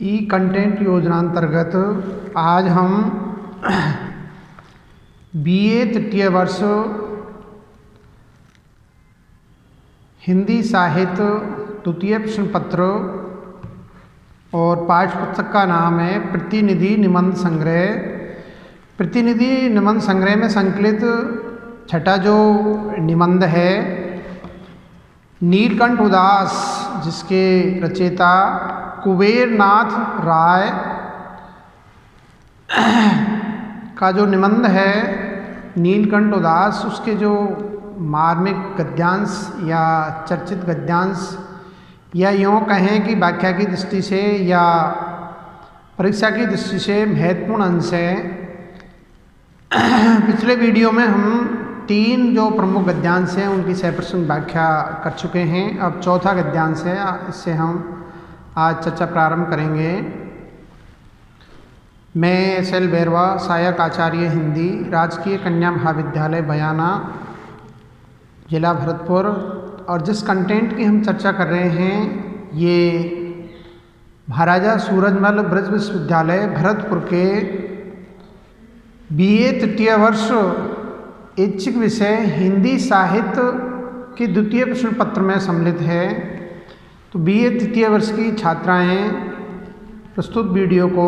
ई content योजना अंतर्गत आज हम बीए तृतीय वर्ष हिंदी साहित्य द्वितीय प्रश्न पत्र और पाठ्य पुस्तक का नाम है प्रतिनिधि निबंध संग्रह। प्रतिनिधि निबंध संग्रह में संकलित छठा जो निबंध है नीलकंठ उदास, जिसके रचयिता कुबेरनाथ राय का जो निबंध है नीलकंठ उदास, उसके जो मार्मिक गद्यांश या चर्चित गद्यांश या यूँ कहें कि व्याख्या की दृष्टि से या परीक्षा की दृष्टि से महत्वपूर्ण अंश है। पिछले वीडियो में हम 3 जो प्रमुख गद्यांश हैं उनकी 100% व्याख्या कर चुके हैं। अब चौथा गद्यांश है, इससे हम आज चर्चा प्रारंभ करेंगे। मैं एस.एल. बैरवा, सहायक आचार्य हिंदी, राजकीय कन्या महाविद्यालय बयाना, जिला भरतपुर, और जिस कंटेंट की हम चर्चा कर रहे हैं ये महाराजा सूरजमल ब्रज विश्वविद्यालय भरतपुर के बीए तृतीय वर्ष ऐच्छिक विषय हिंदी साहित्य के द्वितीय प्रश्न पत्र में सम्मिलित है। तो बीए तृतीय वर्ष की छात्राएं प्रस्तुत वीडियो को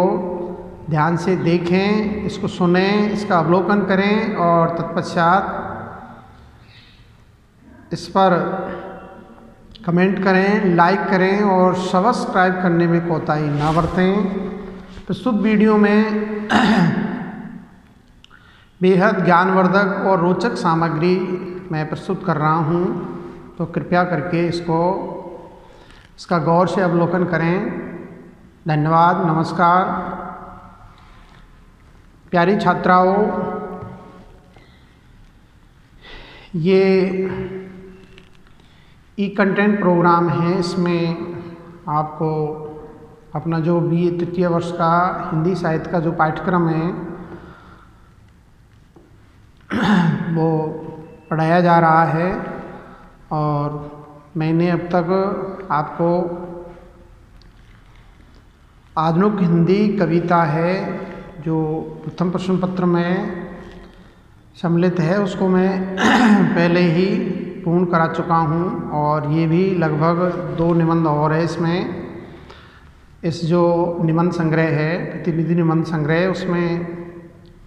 ध्यान से देखें, इसको सुनें, इसका अवलोकन करें और तत्पश्चात इस पर कमेंट करें, लाइक करें और सब्सक्राइब करने में कोताही ना बरतें। प्रस्तुत वीडियो में बेहद ज्ञानवर्धक और रोचक सामग्री मैं प्रस्तुत कर रहा हूँ, तो कृपया करके इसका गौर से अवलोकन करें। धन्यवाद, नमस्कार। प्यारी छात्राओं, ये ई कंटेंट प्रोग्राम है, इसमें आपको अपना जो बीए तृतीय वर्ष का हिंदी साहित्य का जो पाठ्यक्रम है वो पढ़ाया जा रहा है। और मैंने अब तक आपको आधुनिक हिंदी कविता है जो प्रथम प्रश्न पत्र में सम्मिलित है उसको मैं पहले ही पूर्ण करा चुका हूँ, और ये भी लगभग 2 निबंध और है इसमें। इस जो निबंध संग्रह है प्रतिनिधि निबंध संग्रह, उसमें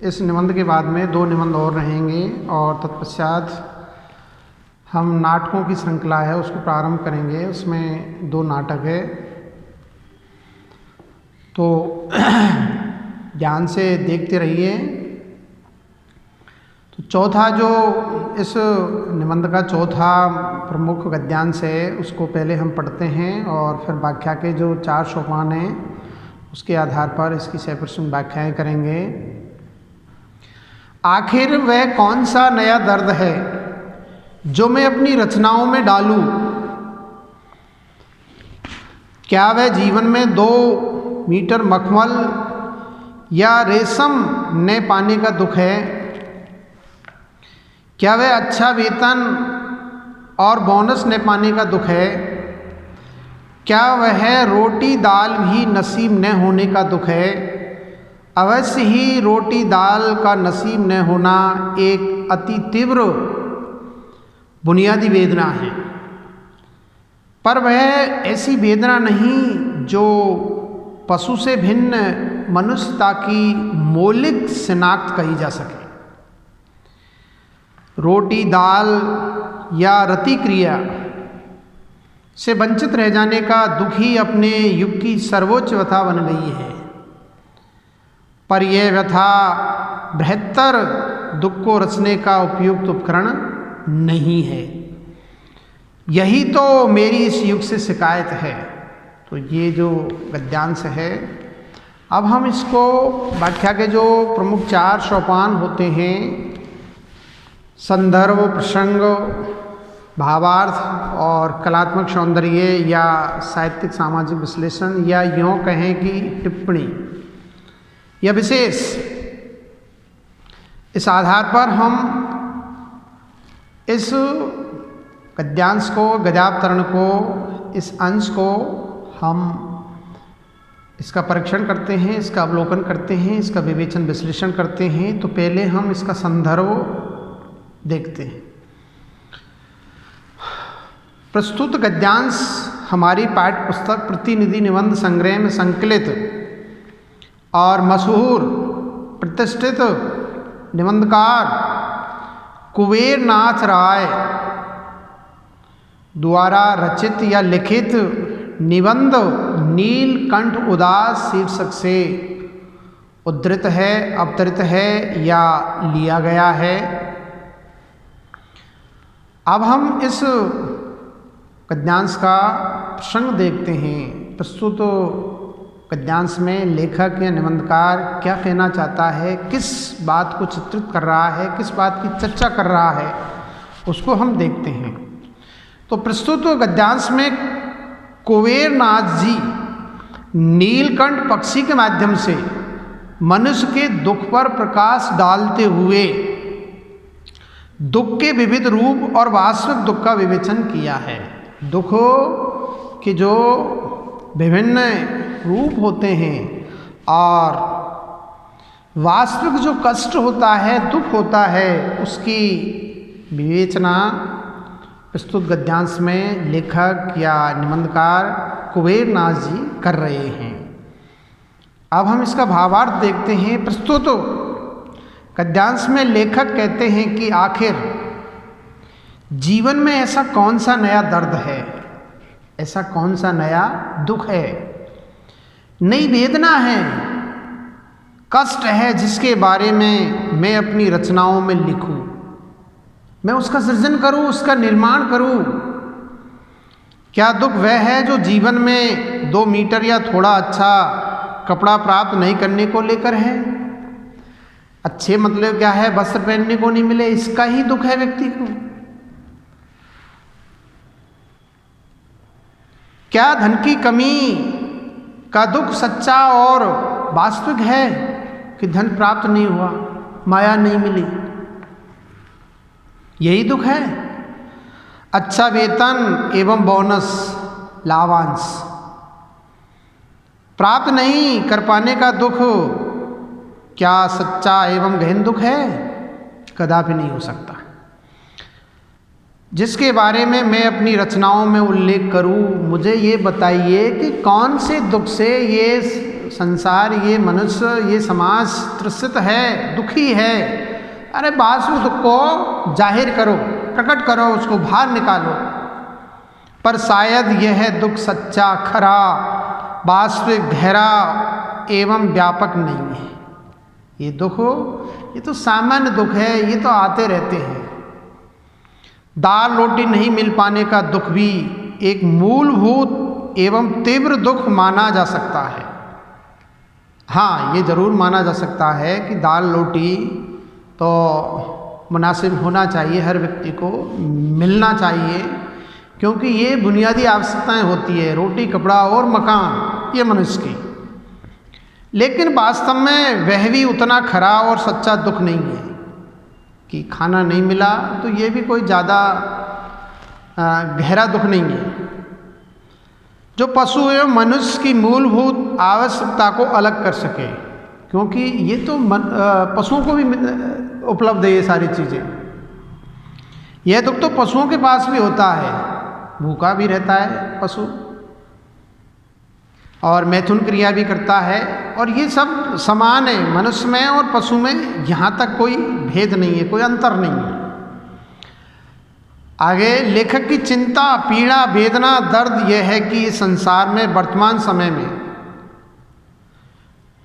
इस निबंध के बाद में 2 निबंध और रहेंगे और तत्पश्चात हम नाटकों की श्रृंखला है उसको प्रारंभ करेंगे। उसमें 2 नाटक है, तो ध्यान से देखते रहिए। तो चौथा जो इस निबंध का चौथा प्रमुख गद्यांश है उसको पहले हम पढ़ते हैं और फिर व्याख्या के जो 4 सोपान हैं उसके आधार पर इसकी 100% व्याख्याएँ करेंगे। आखिर वह कौन सा नया दर्द है जो मैं अपनी रचनाओं में डालूं? क्या वह जीवन में 2 मीटर मखमल या रेशम न पाने का दुख है? क्या वह अच्छा वेतन और बोनस न पाने का दुख है? क्या वह रोटी दाल भी नसीब न होने का दुख है? अवश्य ही रोटी दाल का नसीब न होना एक अति तीव्र बुनियादी वेदना है, पर वह ऐसी वेदना नहीं जो पशु से भिन्न मनुष्यता की मौलिक शिनाख्त कही जा सके। रोटी दाल या रति क्रिया से वंचित रह जाने का दुख ही अपने युग की सर्वोच्च व्यथा बन गई है, पर यह व्यथा बृहत्तर दुख को रचने का उपयुक्त उपकरण नहीं है। यही तो मेरी इस युग से शिकायत है। तो ये जो गद्यांश है, अब हम इसको व्याख्या के जो प्रमुख 4 सोपान होते हैं, संदर्भ, प्रसंग, भावार्थ और कलात्मक सौंदर्य या साहित्यिक सामाजिक विश्लेषण, या यूँ कहें कि टिप्पणी या विशेष, इस आधार पर हम इस गद्यांश को, गद्यावतरण को, इस अंश को हम इसका परीक्षण करते हैं, इसका अवलोकन करते हैं, इसका विवेचन विश्लेषण करते हैं, तो पहले हम इसका संदर्भ देखते हैं। प्रस्तुत गद्यांश हमारी पाठ्य पुस्तक प्रतिनिधि निबंध संग्रह में संकलित और मशहूर प्रतिष्ठित निबंधकार कुबेर नाथ राय द्वारा रचित या लिखित निबंध नीलकंठ उदास शीर्षक से उद्धृत है, अवतरित है या लिया गया है। अब हम इस गद्यांश का प्रसंग देखते हैं। प्रस्तुत गद्यांश में लेखक या निबंधकार क्या कहना चाहता है, किस बात को चित्रित कर रहा है, किस बात की चर्चा कर रहा है, उसको हम देखते हैं। तो प्रस्तुत गद्यांश में कुबेर नाथ जी नीलकंठ पक्षी के माध्यम से मनुष्य के दुख पर प्रकाश डालते हुए दुख के विविध रूप और वास्तविक दुख का विवेचन किया है। दुख के जो विभिन्न रूप होते हैं और वास्तविक जो कष्ट होता है, दुख होता है, उसकी विवेचना प्रस्तुत गद्यांश में लेखक या निबंधकार कुबेर नाथ जी कर रहे हैं। अब हम इसका भावार्थ देखते हैं। प्रस्तुत गद्यांश में लेखक कहते हैं कि आखिर जीवन में ऐसा कौन सा नया दर्द है, ऐसा कौन सा नया दुख है, नई वेदना है, कष्ट है, जिसके बारे में मैं अपनी रचनाओं में लिखूं, मैं उसका सृजन करूं, उसका निर्माण करूं। क्या दुख वह है जो जीवन में 2 मीटर या थोड़ा अच्छा कपड़ा प्राप्त नहीं करने को लेकर है? अच्छे मतलब क्या है, वस्त्र पहनने को नहीं मिले, इसका ही दुख है व्यक्ति को? क्या धन की कमी का दुख सच्चा और वास्तविक है कि धन प्राप्त नहीं हुआ, माया नहीं मिली, यही दुख है? अच्छा वेतन एवं बोनस लाभांश प्राप्त नहीं कर पाने का दुख क्या सच्चा एवं गहन दुख है? कदापि नहीं हो सकता। जिसके बारे में मैं अपनी रचनाओं में उल्लेख करूं, मुझे ये बताइए कि कौन से दुख से ये संसार, ये मनुष्य, ये समाज त्रसित है, दुखी है। अरे वास्तविक दुख को जाहिर करो, प्रकट करो, उसको बाहर निकालो। पर शायद यह दुख सच्चा, खरा, वास्तविक, गहरा एवं व्यापक नहीं है। ये दुख, ये तो सामान्य दुख है, ये तो आते रहते हैं। दाल रोटी नहीं मिल पाने का दुख भी एक मूलभूत एवं तीव्र दुख माना जा सकता है। हाँ, ये जरूर माना जा सकता है कि दाल रोटी तो मुनासिब होना चाहिए, हर व्यक्ति को मिलना चाहिए, क्योंकि ये बुनियादी आवश्यकताएं होती है, रोटी, कपड़ा और मकान, ये मनुष्य की। लेकिन वास्तव में वह भी उतना खरा और सच्चा दुख नहीं है कि खाना नहीं मिला, तो ये भी कोई ज़्यादा गहरा दुख नहीं है। जो पशु एवं मनुष्य की मूलभूत आवश्यकता को अलग कर सके, क्योंकि ये तो पशुओं को भी उपलब्ध है ये सारी चीज़ें। यह दुख तो पशुओं के पास भी होता है, भूखा भी रहता है पशु और मैथुन क्रिया भी करता है, और ये सब समान है मनुष्य में और पशु में, यहाँ तक कोई भेद नहीं है, कोई अंतर नहीं है। आगे लेखक की चिंता, पीड़ा, वेदना, दर्द यह है कि इस संसार में वर्तमान समय में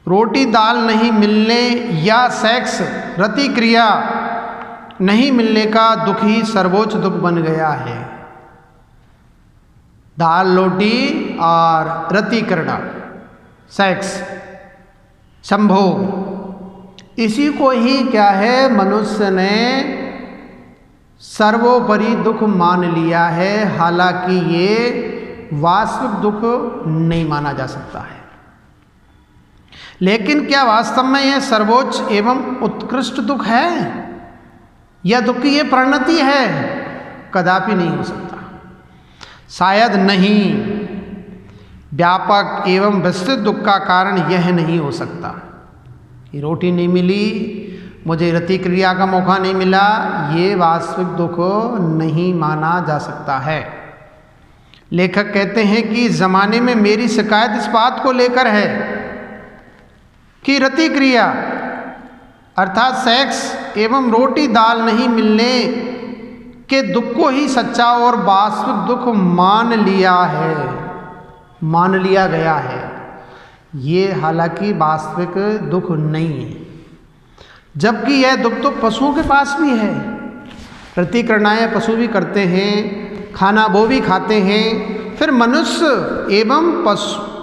रोटी दाल नहीं मिलने या सेक्स रति क्रिया नहीं मिलने का दुख ही सर्वोच्च दुख बन गया है। दाल रोटी और रति क्रीड़ा, सेक्स, संभोग, इसी को ही क्या है, मनुष्य ने सर्वोपरि दुख मान लिया है। हालांकि ये वास्तविक दुख नहीं माना जा सकता है। लेकिन क्या वास्तव में यह सर्वोच्च एवं उत्कृष्ट दुख है? यह दुख की ये परिणति है? कदापि नहीं हो सकता, शायद नहीं। व्यापक एवं विस्तृत दुख का कारण यह नहीं हो सकता कि रोटी नहीं मिली, मुझे रति क्रिया का मौका नहीं मिला, ये वास्तविक दुख नहीं माना जा सकता है। लेखक कहते हैं कि ज़माने में मेरी शिकायत इस बात को लेकर है कि रति क्रिया अर्थात सेक्स एवं रोटी दाल नहीं मिलने के दुख को ही सच्चा और वास्तविक दुख मान लिया गया है। ये हालांकि वास्तविक दुख नहीं है, जबकि यह दुख तो पशुओं के पास भी है। प्रतिक्रियाएं पशु भी करते हैं, खाना वो भी खाते हैं, फिर मनुष्य एवं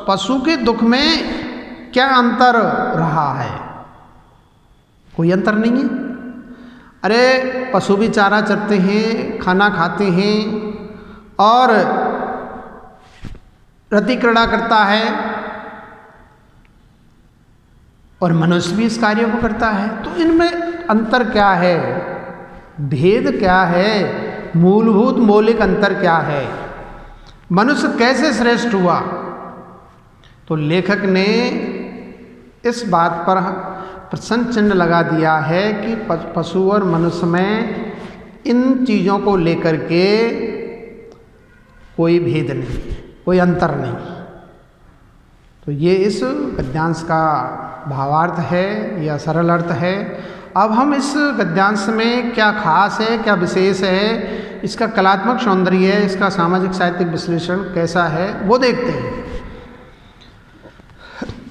पशु के दुख में क्या अंतर रहा है? कोई अंतर नहीं है। अरे पशु भी चारा चरते हैं, खाना खाते हैं और प्रतिक्रिया करता है, और मनुष्य भी इस कार्य को करता है। तो इनमें अंतर क्या है, भेद क्या है, मूलभूत मौलिक अंतर क्या है, मनुष्य कैसे श्रेष्ठ हुआ? तो लेखक ने इस बात पर प्रश्न चिन्ह लगा दिया है कि पशु और मनुष्य में इन चीज़ों को लेकर के कोई भेद नहीं, कोई अंतर नहीं। तो ये इस गद्यांश का भावार्थ है या सरल अर्थ है। अब हम इस गद्यांश में क्या खास है, क्या विशेष है, इसका कलात्मक सौंदर्य है, इसका सामाजिक साहित्यिक विश्लेषण कैसा है, वो देखते हैं।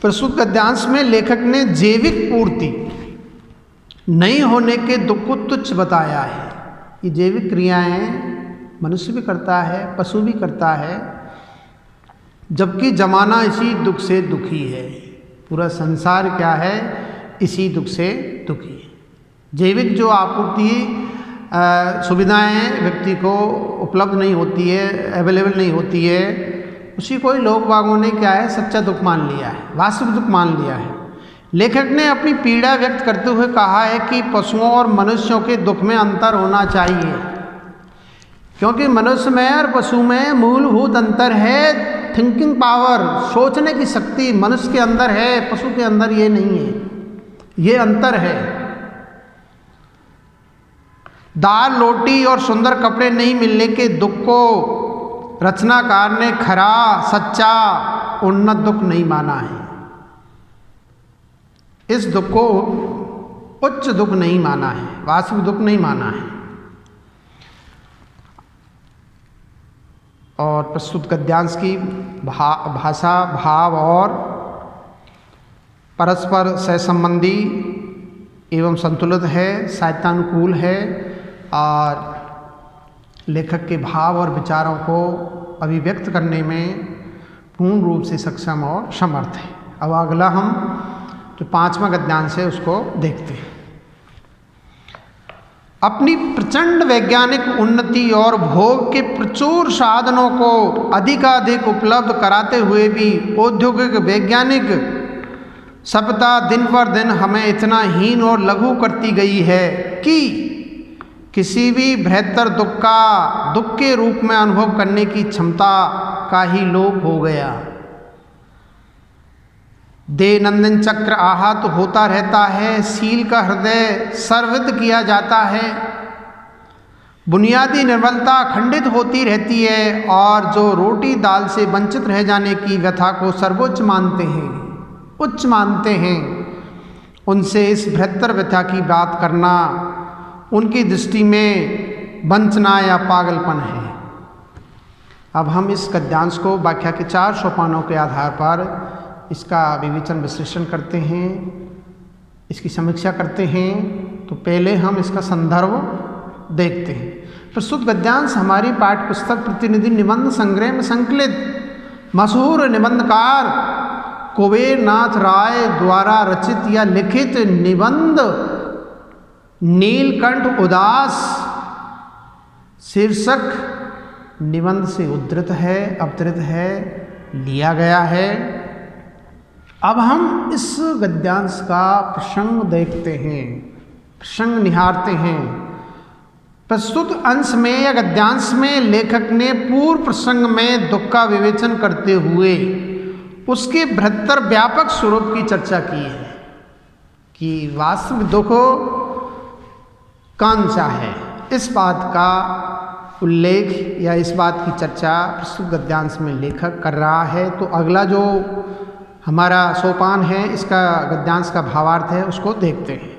प्रस्तुत गद्यांश में लेखक ने जैविक पूर्ति नहीं होने के दुख को तुच्छ बताया है। ये जैविक क्रियाएं मनुष्य भी करता है, पशु भी करता है, जबकि जमाना इसी दुख से दुखी है। पूरा संसार क्या है, इसी दुख से दुखी है। जैविक जो आपूर्ति सुविधाएं व्यक्ति को उपलब्ध नहीं होती है, अवेलेबल नहीं होती है, उसी को ही लोग बागों ने क्या है, सच्चा दुख मान लिया है, वास्तविक दुख मान लिया है। लेखक ने अपनी पीड़ा व्यक्त करते हुए कहा है कि पशुओं और मनुष्यों के दुख में अंतर होना चाहिए, क्योंकि मनुष्य में और पशु में मूलभूत अंतर है। थिंकिंग पावर, सोचने की शक्ति मनुष्य के अंदर है, पशु के अंदर ये नहीं है, ये अंतर है। दाल रोटी और सुंदर कपड़े नहीं मिलने के दुख को रचनाकार ने खरा, सच्चा, उन्नत दुख नहीं माना है। इस दुख को उच्च दुख नहीं माना है, वास्तविक दुख नहीं माना है। और प्रस्तुत गद्यांश की भाषा, भाव और परस्पर सहसंबंधी एवं संतुलित है, साहित्यानुकूल है और लेखक के भाव और विचारों को अभिव्यक्त करने में पूर्ण रूप से सक्षम और समर्थ है। अब अगला हम जो 5वां गद्यांश है उसको देखते हैं। अपनी प्रचंड वैज्ञानिक उन्नति और भोग के प्रचुर साधनों को अधिकाधिक उपलब्ध कराते हुए भी औद्योगिक वैज्ञानिक सभ्यता दिन पर दिन हमें इतना हीन और लघु करती गई है कि किसी भी बृहत्तर दुख के रूप में अनुभव करने की क्षमता का ही लोप हो गया। देनंदन चक्र आहत होता रहता है, सील का हृदय सर्वित किया जाता है, बुनियादी निर्बलता खंडित होती रहती है और जो रोटी दाल से वंचित रह जाने की व्यथा को सर्वोच्च मानते हैं, उच्च मानते हैं, उनसे इस बृहत्तर व्यथा की बात करना उनकी दृष्टि में वंचना या पागलपन है। अब हम इस गद्यांश को व्याख्या के 4 सोपानों के आधार पर इसका विवेचन विश्लेषण करते हैं, इसकी समीक्षा करते हैं। तो पहले हम इसका संदर्भ देखते हैं। प्रस्तुत गद्यांश हमारी पाठ्य पुस्तक प्रतिनिधि निबंध संग्रह में संकलित मशहूर निबंधकार कुबेरनाथ राय द्वारा रचित या लिखित निबंध नीलकंठ उदास शीर्षक निबंध से उद्धृत है, अवतरित है, लिया गया है। अब हम इस गद्यांश का प्रसंग देखते हैं, प्रसंग निहारते हैं। प्रस्तुत अंश में या गद्यांश में लेखक ने पूर्व प्रसंग में दुख का विवेचन करते हुए उसके बृहत्तर व्यापक स्वरूप की चर्चा की है कि वास्तविक दुख कौन सा है। इस बात का उल्लेख या इस बात की चर्चा प्रस्तुत गद्यांश में लेखक कर रहा है। तो अगला जो हमारा सोपान है, इसका गद्यांश का भावार्थ है, उसको देखते हैं,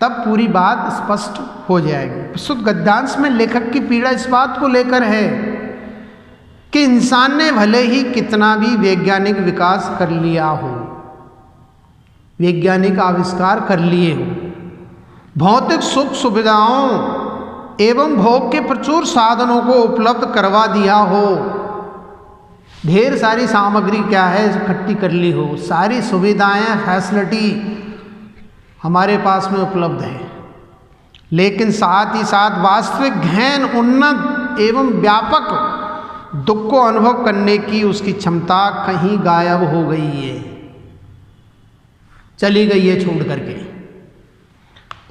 तब पूरी बात स्पष्ट हो जाएगी। प्रस्तुत गद्यांश में लेखक की पीड़ा इस बात को लेकर है कि इंसान ने भले ही कितना भी वैज्ञानिक विकास कर लिया हो, वैज्ञानिक आविष्कार कर लिए हो, भौतिक सुख सुविधाओं एवं भोग के प्रचुर साधनों को उपलब्ध करवा दिया हो, ढेर सारी सामग्री क्या है इकट्ठी कर ली हो, सारी सुविधाएं फैसिलिटी हमारे पास में उपलब्ध है, लेकिन साथ ही साथ वास्तविक गहन उन्नत एवं व्यापक दुख को अनुभव करने की उसकी क्षमता कहीं गायब हो गई है, चली गई है छोड़ करके।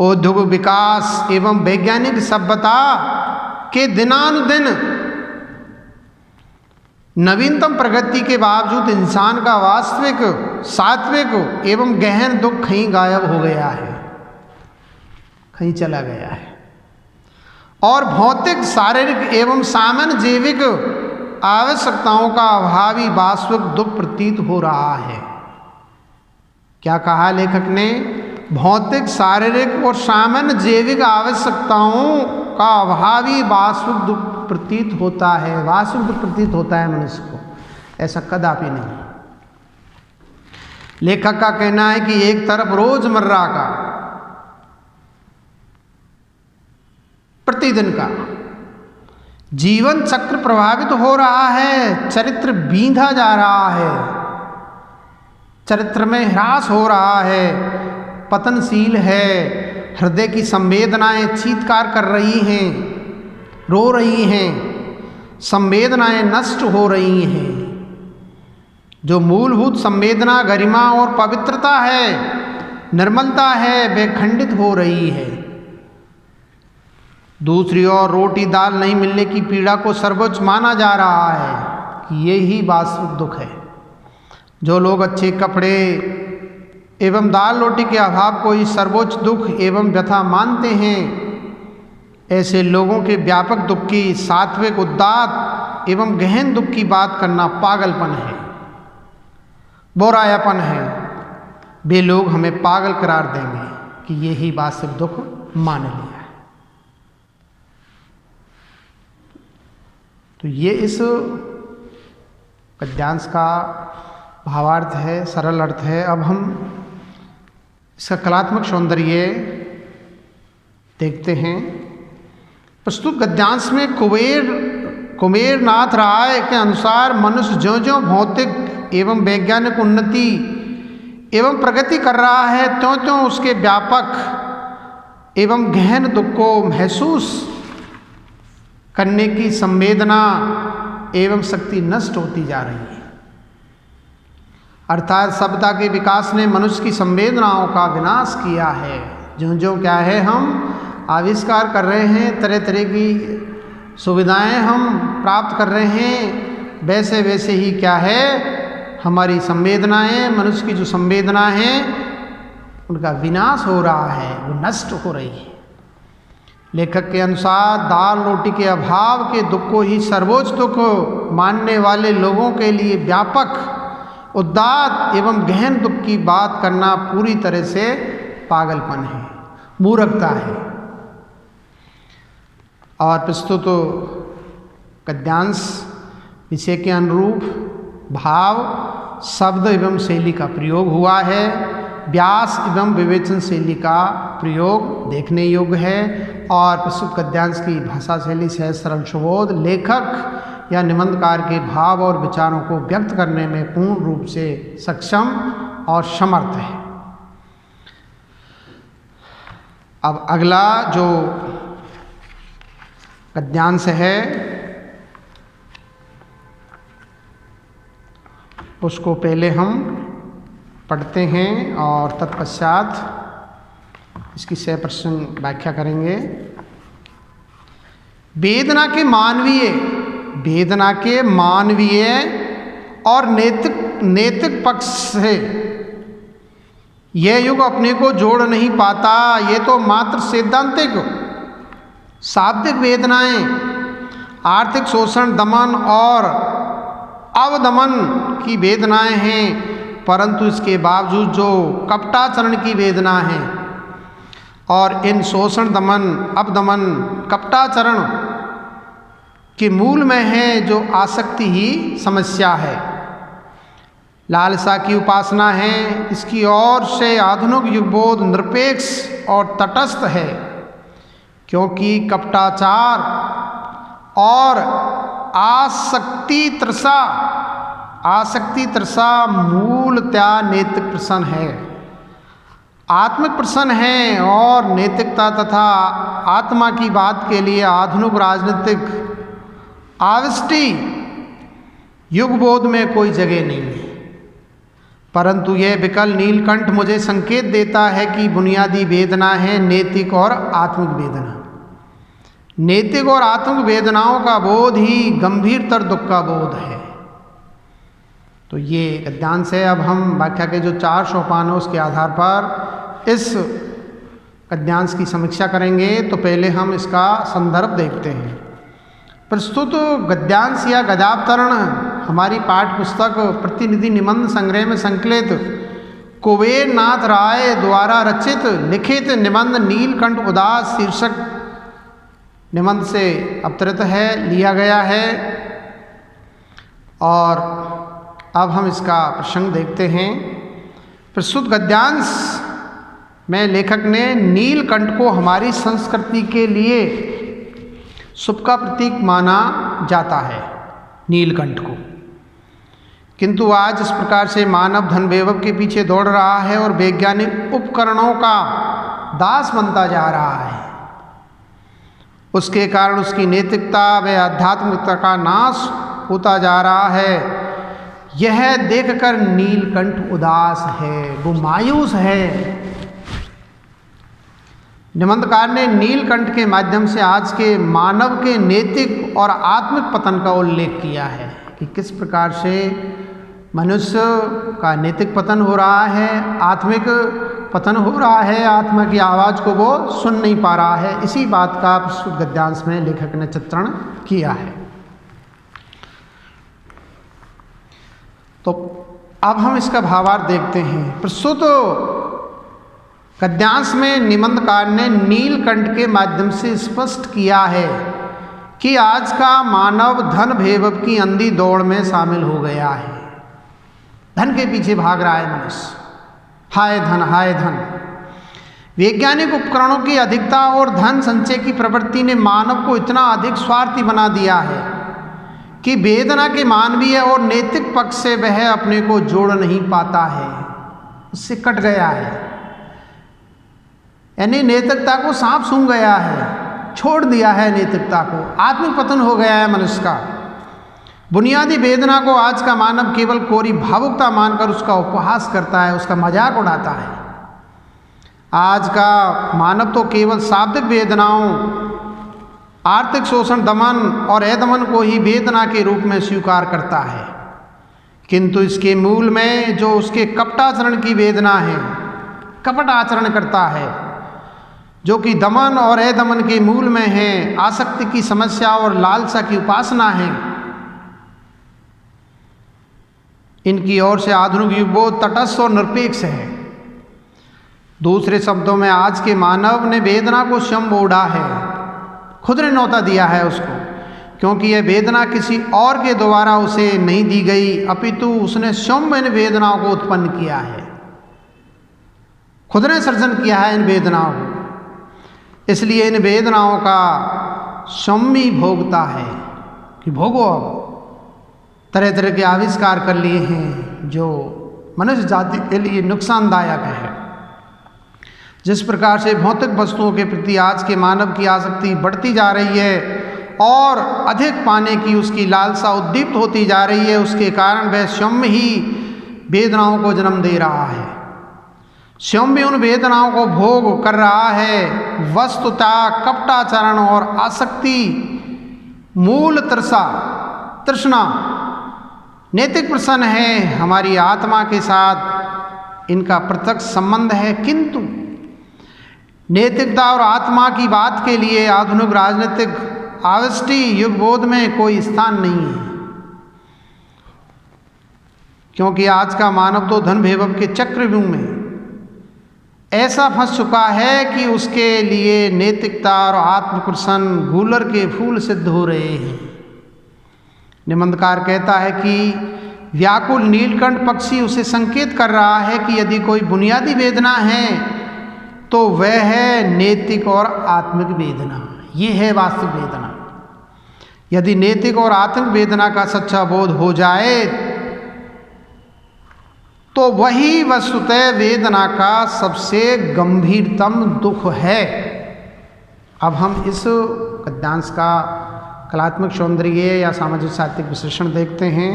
औद्योगिक विकास एवं वैज्ञानिक सभ्यता के दिनानुदिन नवीनतम प्रगति के बावजूद इंसान का वास्तविक सात्विक एवं गहन दुख कहीं गायब हो गया है, कहीं चला गया है, और भौतिक शारीरिक एवं सामान्य जैविक आवश्यकताओं का अभावी वास्तविक दुख प्रतीत हो रहा है। क्या कहा लेखक ने? भौतिक शारीरिक और सामान्य जैविक आवश्यकताओं का अभावी वास्तविक दुख प्रतीत होता है, वास्तविक दुख प्रतीत होता है मनुष्य को, ऐसा कदापि नहीं। लेखक का कहना है कि एक तरफ रोजमर्रा का प्रतिदिन का जीवन चक्र प्रभावित हो रहा है, चरित्र बींधा जा रहा है, चरित्र में ह्रास हो रहा है, पतनशील है, हृदय की संवेदनाएं चीत्कार कर रही हैं, रो रही हैं, संवेदनाएं नष्ट हो रही हैं। जो मूलभूत संवेदना गरिमा और पवित्रता है, निर्मलता है, वह खंडित हो रही है। दूसरी ओर रोटी दाल नहीं मिलने की पीड़ा को सर्वोच्च माना जा रहा है कि यही वास्तविक दुख है। जो लोग अच्छे कपड़े एवं दाल रोटी के अभाव को ही सर्वोच्च दुख एवं व्यथा मानते हैं, ऐसे लोगों के व्यापक दुख की सात्विक उदात्त एवं गहन दुख की बात करना पागलपन है, बोरायापन है। वे लोग हमें पागल करार देंगे कि यही वास्तविक दुख मान लिया है। तो ये इस गद्यांश का भावार्थ है, सरल अर्थ है। अब हम इसका कलात्मक सौंदर्य देखते हैं। प्रस्तुत गद्यांश में कुबेरनाथ राय के अनुसार मनुष्य ज्यों-ज्यों भौतिक एवं वैज्ञानिक उन्नति एवं प्रगति कर रहा है, त्यों-त्यों उसके व्यापक एवं गहन दुख को महसूस करने की संवेदना एवं शक्ति नष्ट होती जा रही है। अर्थात सभ्यता के विकास ने मनुष्य की संवेदनाओं का विनाश किया है। ज्यों-ज्यों क्या है हम आविष्कार कर रहे हैं, तरह तरह की सुविधाएं हम प्राप्त कर रहे हैं, वैसे वैसे ही क्या है हमारी संवेदनाएं, मनुष्य की जो संवेदना है उनका विनाश हो रहा है, वो नष्ट हो रही है। लेखक के अनुसार दाल रोटी के अभाव के दुख को ही सर्वोच्च दुख मानने वाले लोगों के लिए व्यापक उदात्त एवं गहन दुख की बात करना पूरी तरह से पागलपन है, मूर्खता है। और प्रस्तुत गद्यांश विषय के अनुरूप भाव, शब्द एवं शैली का प्रयोग हुआ है। व्यास एवं विवेचन शैली का प्रयोग देखने योग्य है। और प्रस्तुत गद्यांश की भाषा शैली से सरल सुबोध, लेखक या निबंधकार के भाव और विचारों को व्यक्त करने में पूर्ण रूप से सक्षम और समर्थ है। अब अगला जो गद्यांश है उसको पहले हम पढ़ते हैं और तत्पश्चात इसकी सप्रसंग व्याख्या करेंगे। वेदना के मानवीय और नैतिक पक्ष से यह युग अपने को जोड़ नहीं पाता। ये तो मात्र सैद्धांतिक शाब्दिक वेदनाएं, आर्थिक शोषण, दमन और अवदमन की वेदनाएं हैं, परंतु इसके बावजूद जो कपटाचरण की वेदना है और इन शोषण, दमन, अवदमन, कपटाचरण के मूल में है जो आसक्ति ही समस्या है, लालसा की उपासना है। इसकी ओर से आधुनिक युगबोध निरपेक्ष और तटस्थ है, क्योंकि कपटाचार और आसक्ति तृषा मूलतया नैतिक प्रश्न है, आत्मिक प्रश्न है। और नैतिकता तथा आत्मा की बात के लिए आधुनिक राजनीतिक आवष्टि युगबोध में कोई जगह नहीं है। परंतु यह विकल नीलकंठ मुझे संकेत देता है कि बुनियादी वेदना है नैतिक और आत्मिक वेदना। नैतिक और आत्मिक वेदनाओं का बोध ही गंभीरतर दुख का बोध है। तो ये गद्यांश है। अब हम व्याख्या के जो 4 सोपान हैं उसके आधार पर इस गद्यांश की समीक्षा करेंगे। तो पहले हम इसका संदर्भ देखते हैं। प्रस्तुत गद्यांश या गद्यावतरण हमारी पाठ्य पुस्तक प्रतिनिधि निबंध संग्रह में संकलित कुबेर नाथ राय द्वारा रचित लिखित निबंध नीलकंठ उदास शीर्षक निबंध से अवतरित है, लिया गया है। और अब हम इसका प्रसंग देखते हैं। प्रस्तुत गद्यांश में लेखक ने नीलकंठ को हमारी संस्कृति के लिए शुभ का प्रतीक माना जाता है, नीलकंठ को। किंतु आज इस प्रकार से मानव धन वैभव के पीछे दौड़ रहा है और वैज्ञानिक उपकरणों का दास बनता जा रहा है। उसके कारण उसकी नैतिकता व आध्यात्मिकता का नाश होता जा रहा है। यह देखकर नीलकंठ उदास है, वो मायूस है। निबंधकार ने नीलकंठ के माध्यम से आज के मानव के नैतिक और आत्मिक पतन का उल्लेख किया है कि किस प्रकार से मनुष्य का नैतिक पतन हो रहा है, आत्मिक पतन हो रहा है, आत्मा की आवाज़ को वो सुन नहीं पा रहा है। इसी बात का प्रस्तुत गद्यांश में लेखक ने चित्रण किया है। तो अब हम इसका भावार्थ देखते हैं। प्रस्तुत गद्यांश में निबंधकार ने नीलकंठ के माध्यम से स्पष्ट किया है कि आज का मानव धन वैभव की अंधी दौड़ में शामिल हो गया है। धन के पीछे भाग रहा है मनुष्य, हाय धन हाय धन। वैज्ञानिक उपकरणों की अधिकता और धन संचय की प्रवृत्ति ने मानव को इतना अधिक स्वार्थी बना दिया है कि वेदना के मानवीय और नैतिक पक्ष से वह अपने को जोड़ नहीं पाता है, उससे कट गया है। यानी नैतिकता को सांप सूंघ गया है, छोड़ दिया है नैतिकता को। आत्मिक पतन हो गया है मनुष्य का। बुनियादी वेदना को आज का मानव केवल कोरी भावुकता मानकर उसका उपहास करता है, उसका मजाक उड़ाता है। आज का मानव तो केवल शाब्दिक वेदनाओं, आर्थिक शोषण, दमन और अदमन को ही वेदना के रूप में स्वीकार करता है, किंतु इसके मूल में जो उसके कपटाचरण की वेदना है, कपट आचरण करता है, जो कि दमन और अदमन के मूल में है, आसक्ति की समस्या और लालसा की उपासना है, इनकी ओर से आधुनिक युगबोध तटस्थ और निरपेक्ष है। दूसरे शब्दों में आज के मानव ने वेदना को स्वयं ओढ़ा है, खुद ने न्योता दिया है उसको, क्योंकि यह वेदना किसी और के द्वारा उसे नहीं दी गई, अपितु उसने स्वयं इन वेदनाओं को उत्पन्न किया है, खुद ने सर्जन किया है इन वेदनाओं को। इसलिए इन वेदनाओं का स्वयं ही भोगता है कि भोगो। अब तरह तरह के आविष्कार कर लिए हैं जो मनुष्य जाति के लिए नुकसानदायक है। जिस प्रकार से भौतिक वस्तुओं के प्रति आज के मानव की आसक्ति बढ़ती जा रही है और अधिक पाने की उसकी लालसा उद्दीप्त होती जा रही है, उसके कारण वह स्वयं ही वेदनाओं को जन्म दे रहा है, स्वयं भी उन वेदनाओं को भोग कर रहा है। वस्तुतः कपटाचरण और आसक्ति मूल तृष्णा नैतिक प्रश्न है, हमारी आत्मा के साथ इनका प्रत्यक्ष संबंध है, किंतु नैतिकता और आत्मा की बात के लिए आधुनिक राजनीतिक आवष्टि युगबोध में कोई स्थान नहीं है, क्योंकि आज का मानव तो धन वैभव के चक्रव्यूह में ऐसा फंस चुका है कि उसके लिए नैतिकता और आत्मप्रसन्न गूलर के फूल सिद्ध हो रहे हैं। निबंधकार कहता है कि व्याकुल नीलकंठ पक्षी उसे संकेत कर रहा है कि यदि कोई बुनियादी वेदना है तो वह है नैतिक और आत्मिक वेदना। ये है वास्तविक वेदना। यदि नैतिक और आत्मिक वेदना का सच्चा बोध हो जाए तो वही वस्तुतः वेदना का सबसे गंभीरतम दुख है। अब हम इस गद्यांश का कलात्मक सौंदर्य या सामाजिक साहित्यिक विश्लेषण देखते हैं।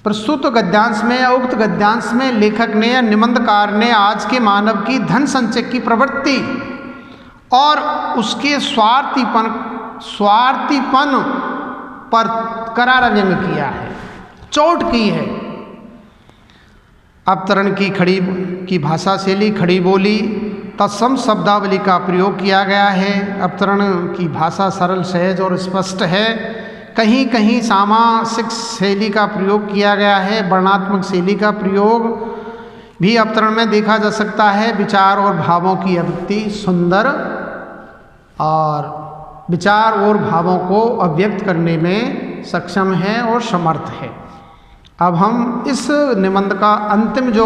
प्रस्तुत गद्यांश में या उक्त गद्यांश में लेखक ने या निबंधकार ने आज के मानव की धन संचय की प्रवृत्ति और उसके स्वार्थीपन पर करारा व्यंग किया है, चोट की है। अवतरण की भाषा शैली खड़ी बोली तत्सम शब्दावली का प्रयोग किया गया है। अवतरण की भाषा सरल सहज और स्पष्ट है। कहीं कहीं सामासिक शैली का प्रयोग किया गया है। वर्णात्मक शैली का प्रयोग भी अवतरण में देखा जा सकता है। विचार और भावों की अभिव्यक्ति सुंदर और विचार और भावों को अभिव्यक्त करने में सक्षम है और समर्थ है। अब हम इस निबंध का अंतिम जो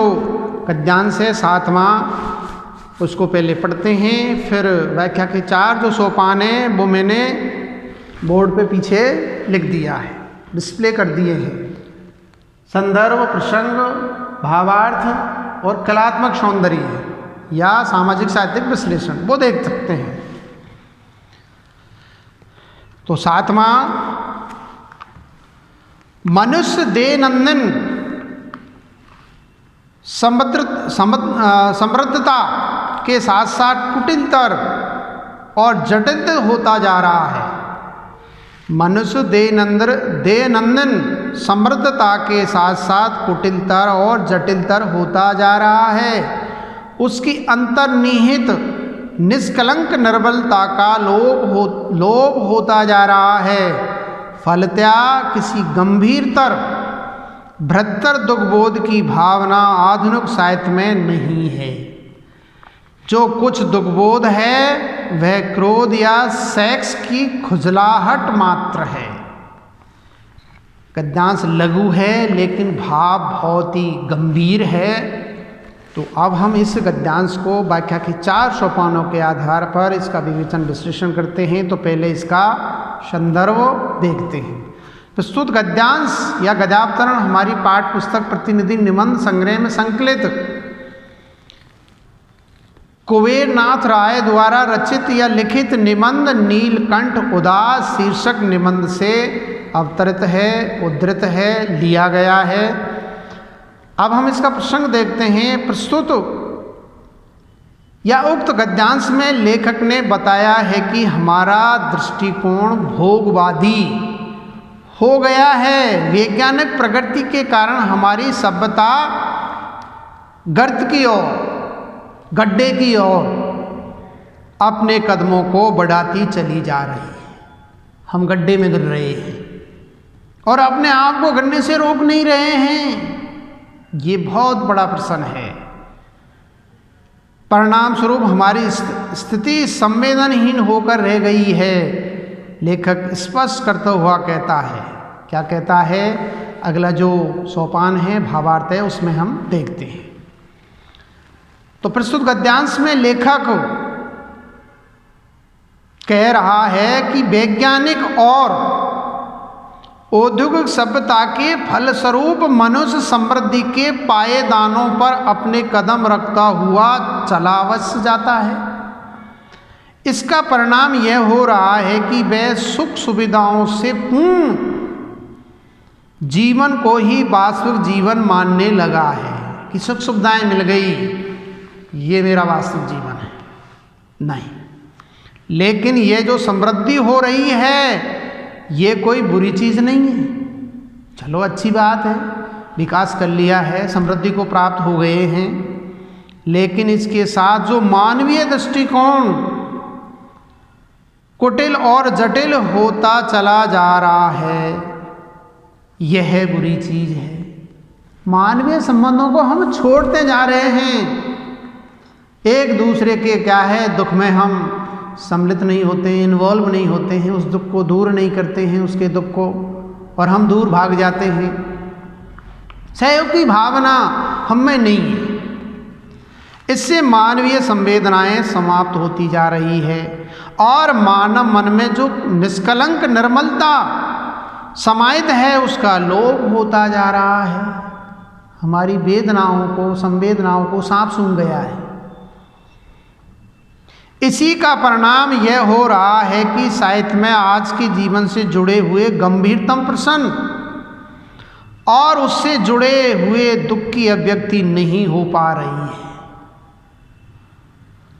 गद्यांश है 7वां, उसको पहले पढ़ते हैं, फिर व्याख्या के 4 जो सोपान हैं वो मैंने बोर्ड पे पीछे लिख दिया है, डिस्प्ले कर दिए हैं। संदर्भ, प्रसंग, भावार्थ और कलात्मक सौंदर्य या सामाजिक साहित्यिक विश्लेषण वो देख सकते हैं। तो 7वां, मनुष्य दैनंदिन समृद्धता के साथ साथ कुटिलतर और जटिल होता जा रहा है। मनुष्य दैनंदिन समृद्धता के साथ साथ कुटिलतर और जटिलतर होता जा रहा है। उसकी अंतर्निहित निष्कलंक निर्बलता का लोप होता जा रहा है। फलतया किसी गंभीरतर बृहत्तर दुखबोध की भावना आधुनिक साहित्य में नहीं है। जो कुछ दुखबोध है वह क्रोध या सेक्स की खुजलाहट मात्र है। गद्यांश लघु है लेकिन भाव बहुत ही गंभीर है। तो अब हम इस गद्यांश को व्याख्या के 4 सोपानों के आधार पर इसका विवेचन विश्लेषण करते हैं। तो पहले इसका संदर्भ देखते हैं। प्रस्तुत गद्यांश या गद्यावतरण हमारी पाठ्य पुस्तक प्रतिनिधि निबंध संग्रह में संकलित कुबेरनाथ राय द्वारा रचित या लिखित निबंध नीलकंठ उदास शीर्षक निबंध से अवतरित है, उद्धृत है, लिया गया है। अब हम इसका प्रसंग देखते हैं। प्रस्तुत या उक्त गद्यांश में लेखक ने बताया है कि हमारा दृष्टिकोण भोगवादी हो गया है। वैज्ञानिक प्रगति के कारण हमारी सभ्यता गर्त की ओर, गड्ढे की ओर अपने कदमों को बढ़ाती चली जा रही है। हम गड्ढे में गिर रहे हैं और अपने आप को गिरने से रोक नहीं रहे हैं। ये बहुत बड़ा प्रश्न है। परिणाम स्वरूप हमारी स्थिति संवेदनहीन होकर रह गई है। लेखक स्पष्ट करता हुआ कहता है, क्या कहता है? अगला जो सोपान है भावार्थ है उसमें हम देखते हैं। तो प्रस्तुत गद्यांश में लेखक कह रहा है कि वैज्ञानिक और औद्योगिक सभ्यता के फलस्वरूप मनुष्य समृद्धि के पायदानों पर अपने कदम रखता हुआ चला अवश्य जाता है। इसका परिणाम यह हो रहा है कि वह सुख सुविधाओं से पूर्ण जीवन को ही वास्तविक जीवन मानने लगा है कि सुख सुविधाएं मिल गई, ये मेरा वास्तविक जीवन है। नहीं, लेकिन ये जो समृद्धि हो रही है ये कोई बुरी चीज़ नहीं है। चलो अच्छी बात है, विकास कर लिया है, समृद्धि को प्राप्त हो गए हैं, लेकिन इसके साथ जो मानवीय दृष्टिकोण कुटिल और जटिल होता चला जा रहा है, यह बुरी चीज है। मानवीय संबंधों को हम छोड़ते जा रहे हैं। एक दूसरे के क्या है दुख में हम सम्मिलित नहीं होते हैं, इन्वॉल्व नहीं होते हैं, उस दुख को दूर नहीं करते हैं, उसके दुख को, और हम दूर भाग जाते हैं। सहयोग की भावना हम में नहीं है। इससे मानवीय संवेदनाएं समाप्त होती जा रही है और मानव मन में जो निष्कलंक निर्मलता समाहित है उसका लोप होता जा रहा है। हमारी वेदनाओं को, संवेदनाओं को सांप सूंघ गया है। इसी का परिणाम यह हो रहा है कि साहित्य में आज के जीवन से जुड़े हुए गंभीरतम प्रश्न और उससे जुड़े हुए दुख की अभिव्यक्ति नहीं हो पा रही है।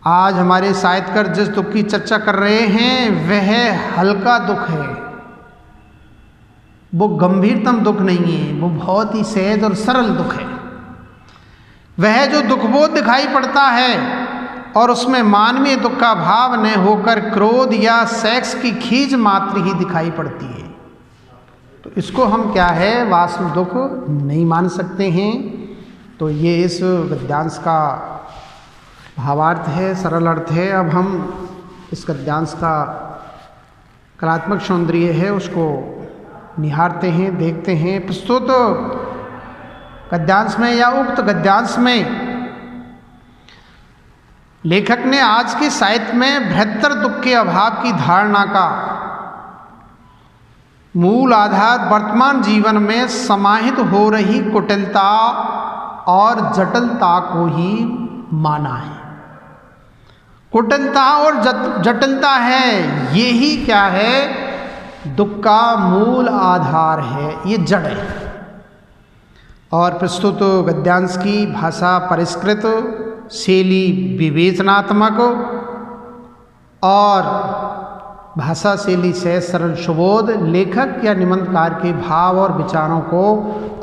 आज हमारे साहित्यकार जिस दुख की चर्चा कर रहे हैं वह हल्का दुख है, वो गंभीरतम दुख नहीं है, वो बहुत ही सहज और सरल दुख है। वह जो दुखबोध दिखाई पड़ता है और उसमें मानवीय दुख का भाव न होकर क्रोध या सेक्स की खींच मात्र ही दिखाई पड़ती है, तो इसको हम क्या है वास्तविक दुख नहीं मान सकते हैं। तो ये इस गद्यांश का भावार्थ है, सरल अर्थ है। अब हम इस गद्यांश का कलात्मक सौंदर्य है उसको निहारते हैं, देखते हैं। प्रस्तुत गद्यांश में या उक्त गद्यांश में लेखक ने आज के साहित्य में बृहत्तर दुख के अभाव की धारणा का मूल आधार वर्तमान जीवन में समाहित हो रही कुटिलता और जटिलता को ही माना है। कुटिलता और जटिलता है, ये ही क्या है दुख का मूल आधार है, ये जड़ है। और प्रस्तुत गद्यांश की भाषा परिष्कृत, शैली विवेचनात्मक और भाषा शैली से सरल सुबोध लेखक या निबंधकार के भाव और विचारों को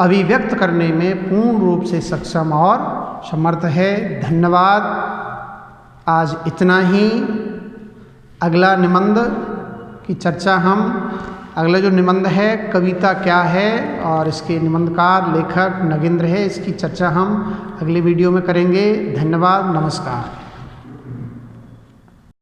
अभिव्यक्त करने में पूर्ण रूप से सक्षम और समर्थ है। धन्यवाद। आज इतना ही। अगला निबंध की चर्चा हम अगला जो निबंध है कविता क्या है और इसके निबंधकार लेखक नगेंद्र है, इसकी चर्चा हम अगले वीडियो में करेंगे। धन्यवाद। नमस्कार।